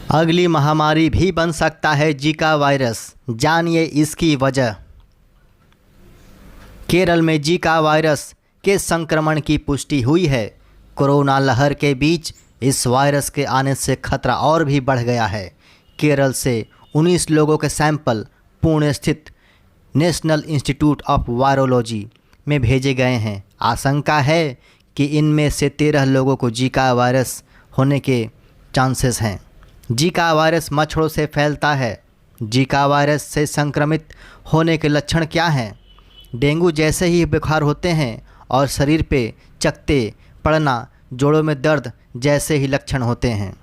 अगली महामारी भी बन सकता है जीका वायरस, जानिए इसकी वजह। केरल में जीका वायरस के संक्रमण की पुष्टि हुई है। कोरोना लहर के बीच इस वायरस के आने से खतरा और भी बढ़ गया है। केरल से 19 लोगों के सैंपल पुणे स्थित नेशनल इंस्टीट्यूट ऑफ वायरोलॉजी में भेजे गए हैं। आशंका है कि इनमें से 13 लोगों को जीका वायरस होने के चांसेस हैं। जीका वायरस मच्छरों से फैलता है। जीका वायरस से संक्रमित होने के लक्षण क्या हैं? डेंगू जैसे ही बुखार होते हैं और शरीर पे चकत्ते पड़ना, जोड़ों में दर्द जैसे ही लक्षण होते हैं।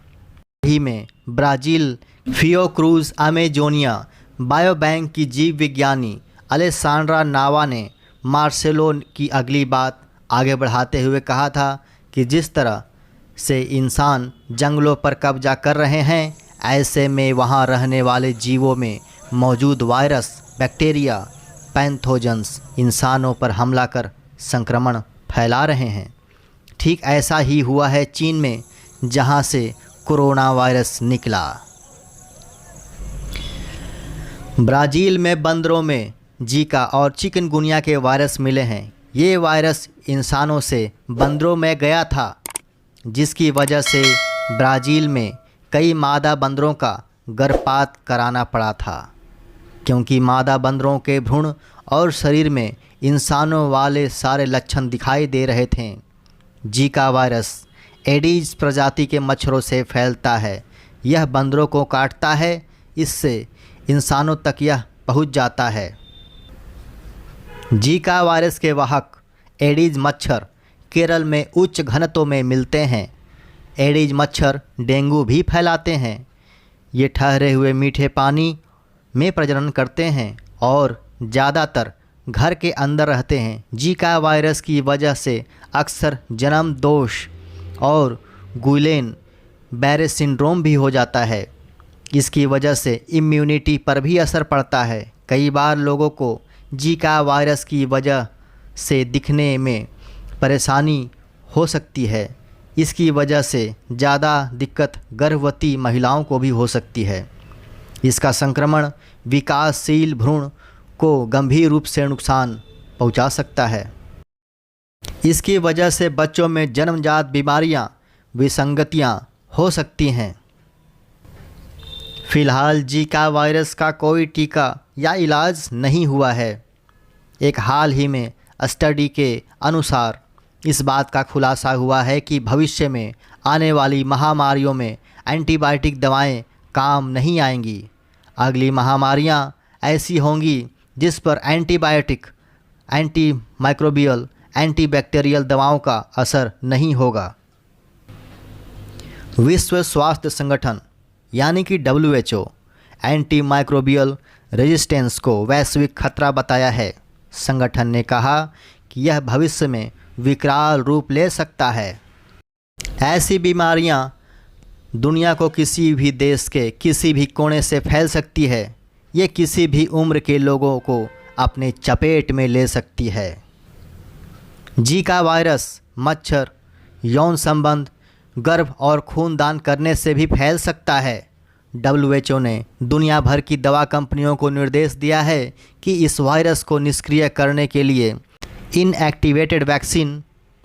ही में ब्राज़ील फियोक्रूज अमेजोनिया बायोबैंक की जीव विज्ञानी अलेसांड्रा नावा ने मार्सेलो की अगली बात आगे बढ़ाते हुए कहा था कि जिस तरह से इंसान जंगलों पर कब्जा कर रहे हैं, ऐसे में वहाँ रहने वाले जीवों में मौजूद वायरस, बैक्टीरिया, पैथोजेंस इंसानों पर हमला कर संक्रमण फैला रहे हैं। ठीक ऐसा ही हुआ है चीन में, जहाँ से कोरोना वायरस निकला। ब्राज़ील में बंदरों में जीका और चिकनगुनिया के वायरस मिले हैं। ये वायरस इंसानों से बंदरों में गया था, जिसकी वजह से ब्राज़ील में कई मादा बंदरों का गर्भपात कराना पड़ा था, क्योंकि मादा बंदरों के भ्रूण और शरीर में इंसानों वाले सारे लक्षण दिखाई दे रहे थे। जीका वायरस एडीज प्रजाति के मच्छरों से फैलता है। यह बंदरों को काटता है, इससे इंसानों तक यह पहुंच जाता है। जीका वायरस के वाहक एडीज मच्छर केरल में उच्च घनत्व में मिलते हैं। एडीज मच्छर डेंगू भी फैलाते हैं। ये ठहरे हुए मीठे पानी में प्रजनन करते हैं और ज़्यादातर घर के अंदर रहते हैं। जीका वायरस की वजह से अक्सर जन्म दोष और गुइलेन बैरे सिंड्रोम भी हो जाता है। इसकी वजह से इम्यूनिटी पर भी असर पड़ता है। कई बार लोगों को जीका वायरस की वजह से दिखने में परेशानी हो सकती है। इसकी वजह से ज़्यादा दिक्कत गर्भवती महिलाओं को भी हो सकती है। इसका संक्रमण विकासशील भ्रूण को गंभीर रूप से नुकसान पहुंचा सकता है। इसकी वजह से बच्चों में जन्मजात बीमारियां, विसंगतियां हो सकती हैं। फिलहाल जीका वायरस का कोई टीका या इलाज नहीं हुआ है। एक हाल ही में स्टडी के अनुसार इस बात का खुलासा हुआ है कि भविष्य में आने वाली महामारियों में एंटीबायोटिक दवाएं काम नहीं आएंगी। अगली महामारियां ऐसी होंगी जिस पर एंटीबायोटिक, एंटीमाइक्रोबियल, एंटीबैक्टीरियल दवाओं का असर नहीं होगा। विश्व स्वास्थ्य संगठन यानी कि WHO एंटीमाइक्रोबियल रेजिस्टेंस को वैश्विक खतरा बताया है। संगठन ने कहा कि यह भविष्य में विकराल रूप ले सकता है। ऐसी बीमारियां दुनिया को किसी भी देश के किसी भी कोने से फैल सकती है। ये किसी भी उम्र के लोगों को अपने चपेट में ले सकती है। जीका वायरस मच्छर, यौन संबंध, गर्भ और खून दान करने से भी फैल सकता है। WHO ने दुनिया भर की दवा कंपनियों को निर्देश दिया है कि इस वायरस को निष्क्रिय करने के लिए इनएक्टिवेटेड वैक्सीन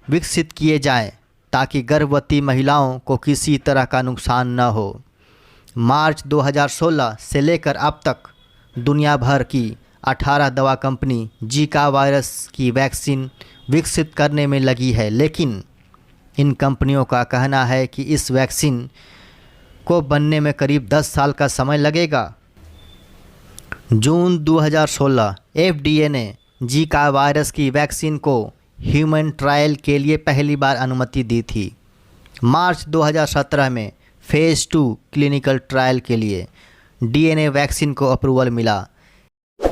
विकसित किए जाएं, ताकि गर्भवती महिलाओं को किसी तरह का नुकसान न हो। मार्च 2016 से लेकर अब तक दुनिया भर की 18 दवा कंपनी जीका वायरस की वैक्सीन विकसित करने में लगी है, लेकिन इन कंपनियों का कहना है कि इस वैक्सीन को बनने में करीब 10 साल का समय लगेगा। जून 2016 FDA ने जीका वायरस की वैक्सीन को ह्यूमन ट्रायल के लिए पहली बार अनुमति दी थी। मार्च 2017 में फेज़ 2 क्लिनिकल ट्रायल के लिए DNA वैक्सीन को अप्रूवल मिला।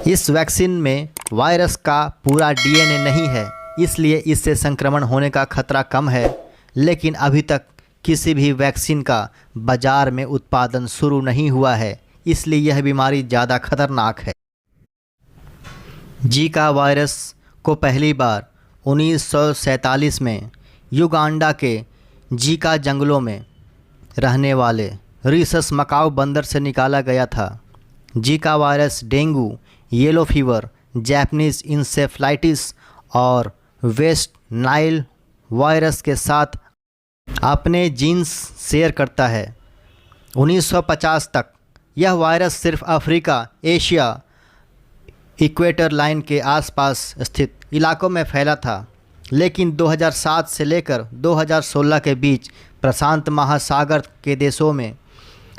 इस वैक्सीन में वायरस का पूरा DNA नहीं है, इसलिए इससे संक्रमण होने का खतरा कम है, लेकिन अभी तक किसी भी वैक्सीन का बाज़ार में उत्पादन शुरू नहीं हुआ है, इसलिए यह बीमारी ज़्यादा खतरनाक है। जीका वायरस को पहली बार 1947 में युगांडा के जीका जंगलों में रहने वाले रीसस मकाओ बंदर से निकाला गया था। Zika virus dengue, yellow fever, Japanese encephalitis और वेस्ट नाइल वायरस के साथ अपने जीन्स शेयर करता है। 1950 तक यह वायरस सिर्फ अफ्रीका, एशिया, इक्वेटर लाइन के आसपास स्थित इलाकों में फैला था, लेकिन 2007 से लेकर 2016 के बीच प्रशांत महासागर के देशों में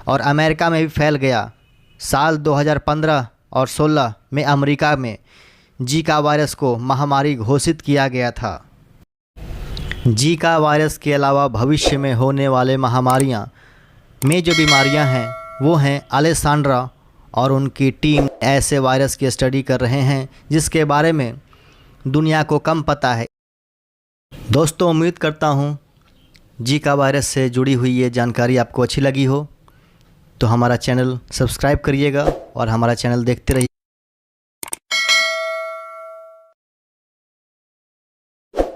और अमेरिका में भी फैल गया। साल 2015 और 16 में अमेरिका में जीका वायरस को महामारी घोषित किया गया था। जीका वायरस के अलावा भविष्य में होने वाले महामारियां में जो बीमारियां हैं वो हैं अलेसांड्रा और उनकी टीम ऐसे वायरस की स्टडी कर रहे हैं जिसके बारे में दुनिया को कम पता है। दोस्तों, उम्मीद करता हूँ जीका वायरस से जुड़ी हुई ये जानकारी आपको अच्छी लगी हो, तो हमारा चैनल सब्सक्राइब करिएगा और हमारा चैनल देखते रहिए।